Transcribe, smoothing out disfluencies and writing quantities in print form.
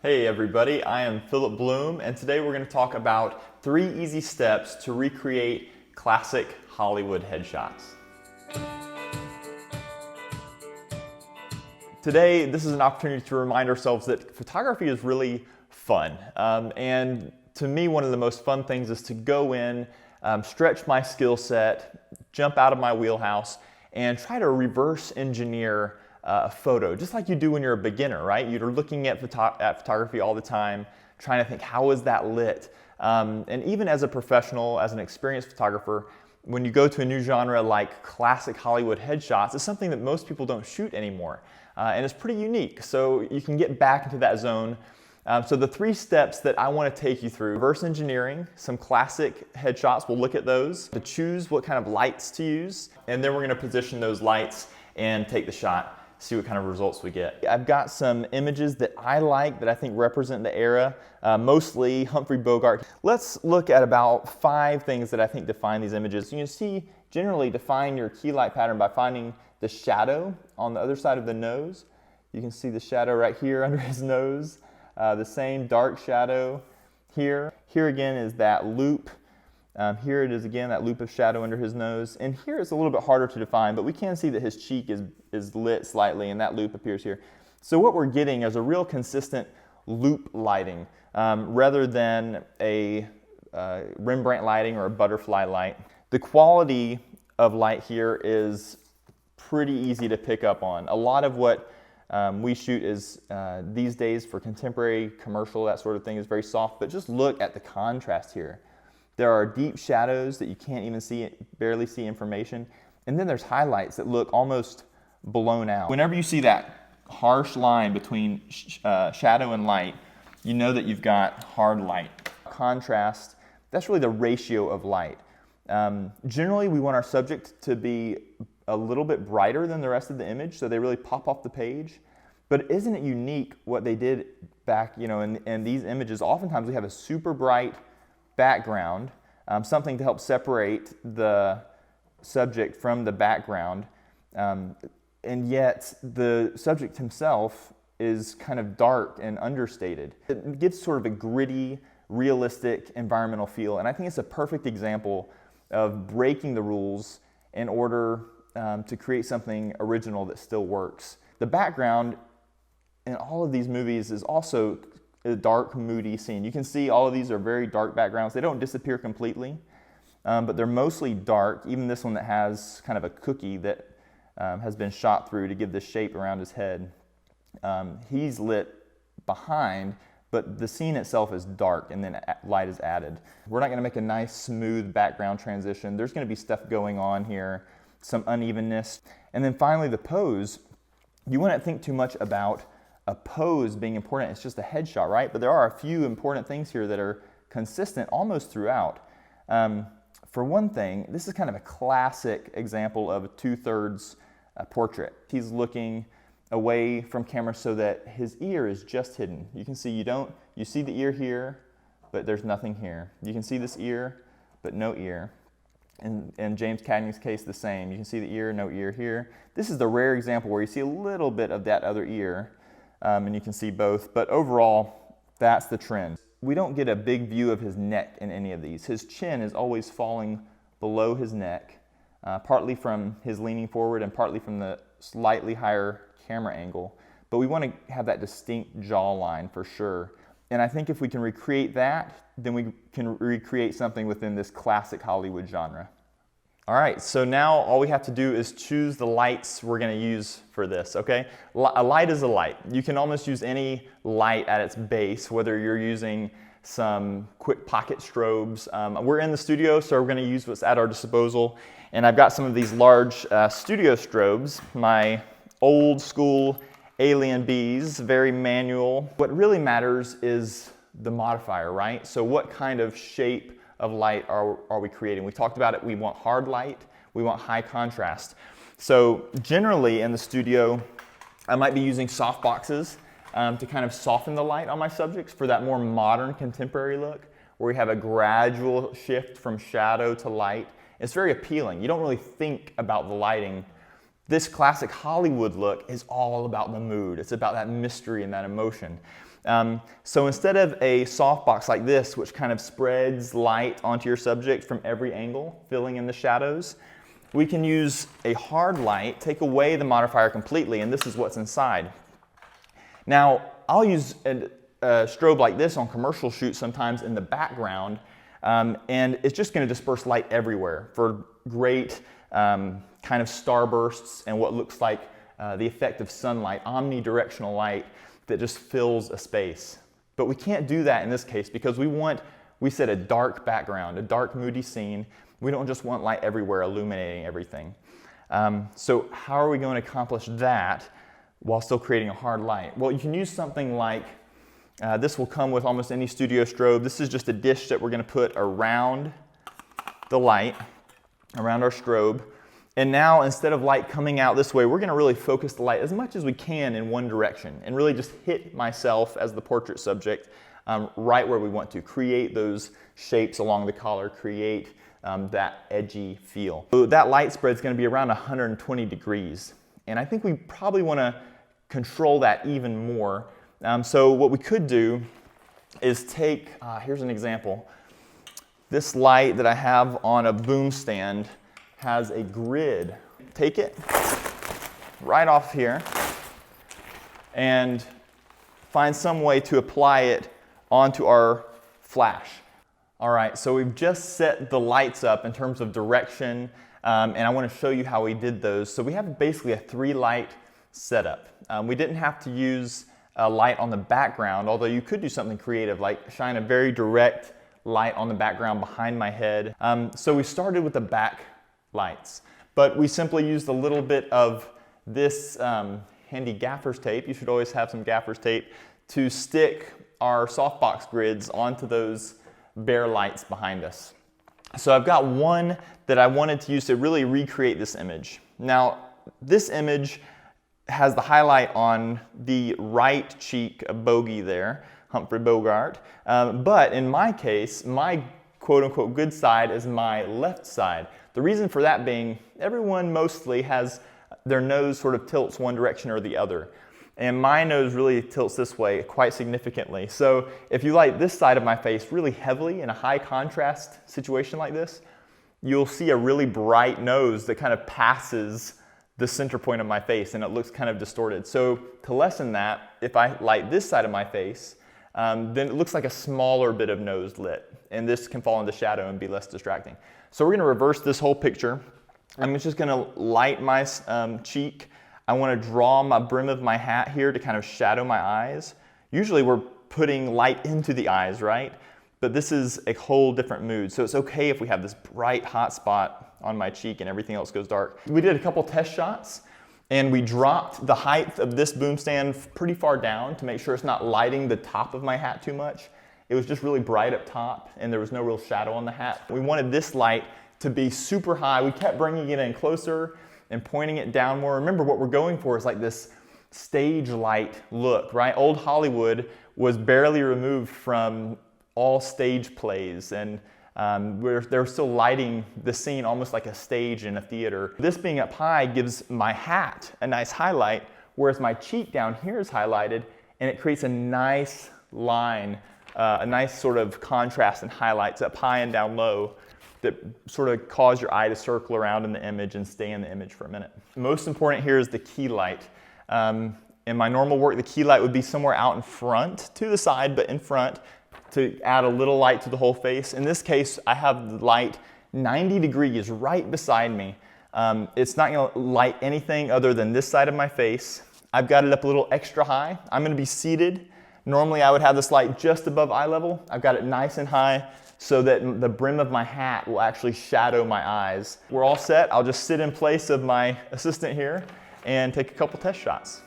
Hey everybody, I am Phillip Blume, and today we're going to talk about 3 easy steps to recreate classic Hollywood headshots. Today, this is an opportunity to remind ourselves that photography is really fun. And to me, one of the most fun things is to go in, stretch my skill set, jump out of my wheelhouse, and try to reverse engineer a photo, just like you do when you're a beginner, right? You're looking at photography all the time, trying to think, how is that lit? And even as a professional, as an experienced photographer, when you go to a new genre like classic Hollywood headshots, it's something that most people don't shoot anymore. And it's pretty unique, so you can get back into that zone. So the 3 steps that I want to take you through: reverse engineering, some classic headshots, we'll look at those, to choose what kind of lights to use, and then we're going to position those lights and take the shot, see what kind of results we get. I've got some images that I like, that I think represent the era, mostly Humphrey Bogart. Let's look at about 5 things that I think define these images. You can see, generally define your key light pattern by finding the shadow on the other side of the nose. You can see the shadow right here under his nose. The same dark shadow here. Here again is that loop. Here it is again, that loop of shadow under his nose. And here it's a little bit harder to define, but we can see that his cheek is lit slightly and that loop appears here. So what we're getting is a real consistent loop lighting rather than a Rembrandt lighting or a butterfly light. The quality of light here is pretty easy to pick up on. A lot of what we shoot is these days for contemporary, commercial, that sort of thing is very soft, but just look at the contrast here. There are deep shadows that you can't even see, barely see information. And then there's highlights that look almost blown out. Whenever you see that harsh line between shadow and light, you know that you've got hard light. Contrast, that's really the ratio of light. Generally, we want our subject to be a little bit brighter than the rest of the image, so they really pop off the page. But isn't it unique what they did back, in these images? Oftentimes we have a super bright background, something to help separate the subject from the background, and yet the subject himself is kind of dark and understated. It gives sort of a gritty, realistic environmental feel, and I think it's a perfect example of breaking the rules in order to create something original that still works. The background in all of these movies is also a dark, moody scene. You can see all of these are very dark backgrounds. They don't disappear completely, but they're mostly dark. Even this one that has kind of a cookie that has been shot through to give the shape around his head. He's lit behind, but the scene itself is dark and then light is added. We're not going to make a nice, smooth background transition. There's going to be stuff going on here, some unevenness. And then finally, the pose. You wouldn't think too much about a pose being important. It's just a headshot, right? But there are a few important things here that are consistent almost throughout. For one thing, this is kind of a classic example of a 2/3 portrait. He's looking away from camera so that his ear is just hidden. You can see you see the ear here, but there's nothing here. You can see this ear, but no ear. In James Cagney's case, the same. You can see the ear, no ear here. This is the rare example where you see a little bit of that other ear, and you can see both, but overall, that's the trend. We don't get a big view of his neck in any of these. His chin is always falling below his neck, partly from his leaning forward and partly from the slightly higher camera angle. But we want to have that distinct jawline for sure. And I think if we can recreate that, then we can recreate something within this classic Hollywood genre. All right, so now all we have to do is choose the lights we're going to use for this, okay? A light is a light. You can almost use any light at its base, whether you're using some quick pocket strobes. We're in the studio, so we're going to use what's at our disposal. And I've got some of these large studio strobes, my old school Alien Bees, very manual. What really matters is the modifier, right? So what kind of shape of light are we creating? We talked about it. We want hard light. We want high contrast. So generally in the studio, I might be using softboxes to kind of soften the light on my subjects for that more modern contemporary look, where we have a gradual shift from shadow to light. It's very appealing. You don't really think about the lighting. This classic Hollywood look is all about the mood. It's about that mystery and that emotion. So instead of a softbox like this, which kind of spreads light onto your subject from every angle, filling in the shadows, we can use a hard light, take away the modifier completely, and this is what's inside. Now, I'll use a strobe like this on commercial shoots sometimes in the background, and it's just going to disperse light everywhere for great kind of starbursts and what looks like the effect of sunlight, omnidirectional light that just fills a space. But we can't do that in this case because we said a dark background, a dark, moody scene. We don't just want light everywhere illuminating everything. So how are we going to accomplish that while still creating a hard light? Well, you can use something like, this will come with almost any studio strobe. This is just a dish that we're going to put around the light, around our strobe. And now, instead of light coming out this way, we're going to really focus the light as much as we can in one direction and really just hit myself as the portrait subject right where we want to. Create those shapes along the collar, create that edgy feel. So that light spread is going to be around 120 degrees. And I think we probably want to control that even more. So what we could do is take, here's an example. This light that I have on a boom stand has a grid. Take it right off here and find some way to apply it onto our flash. All right, so we've just set the lights up in terms of direction, and I want to show you how we did those. So we have basically a 3-light setup. We didn't have to use a light on the background, although you could do something creative, like shine a very direct light on the background behind my head. So we started with the back lights, but we simply used a little bit of this handy gaffer's tape. You should always have some gaffer's tape to stick our softbox grids onto those bare lights behind us. So I've got one that I wanted to use to really recreate this image. Now, this image has the highlight on the right cheek bogey there, Humphrey Bogart, but in my case, my quote-unquote good side is my left side. The reason for that being, everyone mostly has their nose sort of tilts one direction or the other. And my nose really tilts this way quite significantly. So if you light this side of my face really heavily in a high contrast situation like this, you'll see a really bright nose that kind of passes the center point of my face and it looks kind of distorted. So to lessen that, if I light this side of my face, then it looks like a smaller bit of nose lit. And this can fall into shadow and be less distracting. So we're going to reverse this whole picture. I'm just going to light my cheek. I want to draw my brim of my hat here to kind of shadow my eyes. Usually we're putting light into the eyes, right? But this is a whole different mood. So it's okay if we have this bright hot spot on my cheek and everything else goes dark. We did a couple test shots and we dropped the height of this boom stand pretty far down to make sure it's not lighting the top of my hat too much. It was just really bright up top and there was no real shadow on the hat. We wanted this light to be super high. We kept bringing it in closer and pointing it down more. Remember, what we're going for is like this stage light look, right? Old Hollywood was barely removed from all stage plays, and they're still lighting the scene almost like a stage in a theater. This being up high gives my hat a nice highlight, whereas my cheek down here is highlighted, and it creates a nice line, a nice sort of contrast and highlights up high and down low that sort of cause your eye to circle around in the image and stay in the image for a minute. Most important here is the key light. In my normal work, the key light would be somewhere out in front, to the side, but in front, to add a little light to the whole face. In this case, I have the light 90 degrees right beside me. It's not going to light anything other than this side of my face. I've got it up a little extra high. I'm going to be seated. Normally I would have this light just above eye level. I've got it nice and high so that the brim of my hat will actually shadow my eyes. We're all set. I'll just sit in place of my assistant here and take a couple test shots.